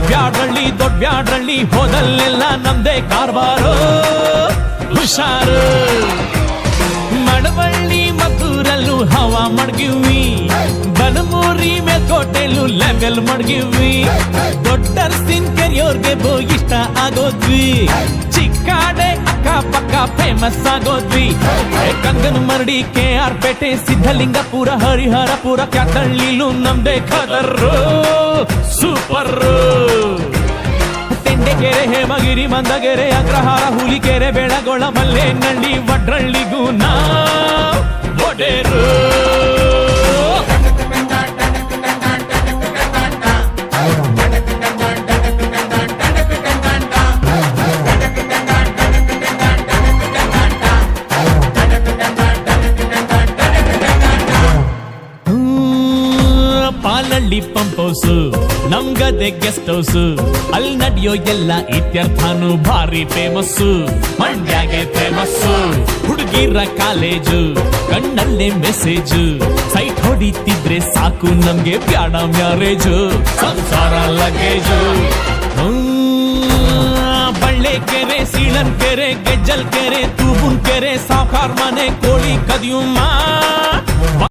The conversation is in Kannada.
ಬ್ಯಾಡ್ರಳ್ಳಿ ದೊಡ್ಡ ಬ್ಯಾಡ್ರಳ್ಳಿ ಹೋದಲ್ಲೆಲ್ಲ ನಮ್ದೇ ಕಾರ್ಬಾರು ಹುಷಾರು ಮಡವಳ್ಳಿ ಮದ್ದೂರಲ್ಲೂ ಹವಾ ಮಡ್ಗಿವಿ ಬನಮೂರಿ ಮೇಲ್ಕೋಟೆಲ್ಲೂ ಲೆವೆಲ್ ಮಡ್ಗಿವಿ ದೊಡ್ಡರ್ಸಿನ್ ಕೆರಿಯೋರ್ಗೆ ಇಷ್ಟ ಆಗೋದ್ವಿ ಚಿಕ್ಕಾಡೆ ಅಕ್ಕಪಕ್ಕ ಫೇಮಸ್ ಆಗೋದ್ವಿ ಕಂಗನ ಮರಡಿ KR ಪೇಟೆ ಸಿದ್ಧಲಿಂಗಪುರ ಹರಿಹರಪುರ ಕ್ಯಾತಳ್ಳಿಲೂ ನಮ್ದೇ ಖದರ್ರು ಸೂಪರ್ ತೆಂಡೆಕೆರೆ ಹೇಮಗಿರಿ ಮಂದಗೆರೆ ಅಗ್ರಹಾರ ಹುಲಿಕೆರೆ ಬೆಳಗೊಳ ಮಲ್ಲೇನಹಳ್ಳಿ ವಡ್ರಳ್ಳಿಗೂ ನಾ ಒಡೆರು ಪಾಲಳ್ಳಿ ಪಂಪ್ ಹೌಸು ನಮ್ಗದೆ ಗೆಸ್ಟ್ ಹೌಸು ಅಲ್ಲಿ ನಡೆಯೋ ಎಲ್ಲ ಇತ್ಯರ್ಥನು ಭಾರಿ ಫೇಮಸ್ಸು ಮಂಡ್ಯಾಗೆ ಫೇಮಸ್ಸು ಹುಡುಗಿರ ಕಾಲೇಜು ಕಣ್ಣಲ್ಲೇ ಮೆಸೇಜು ಸೈಟ್ ಹೊಡಿತಿದ್ರೆ ಸಾಕು ನಮ್ಗೆ ಬ್ಯಾಡ ಮ್ಯಾರೇಜು ಸಂಸಾರ ಲಗೇಜು ಬಳ್ಳೆಕೆರೆ ಸೀಳನ್ ಕೆರೆ ಗೆಜ್ಜಲ್ ಕೆರೆ ತೂಬುನ್ ಕೆರೆ ಸಾವ್ಕಾರ್ ಮನೆ ಕೋಳಿ ಕದಿಯುಮ್ಮ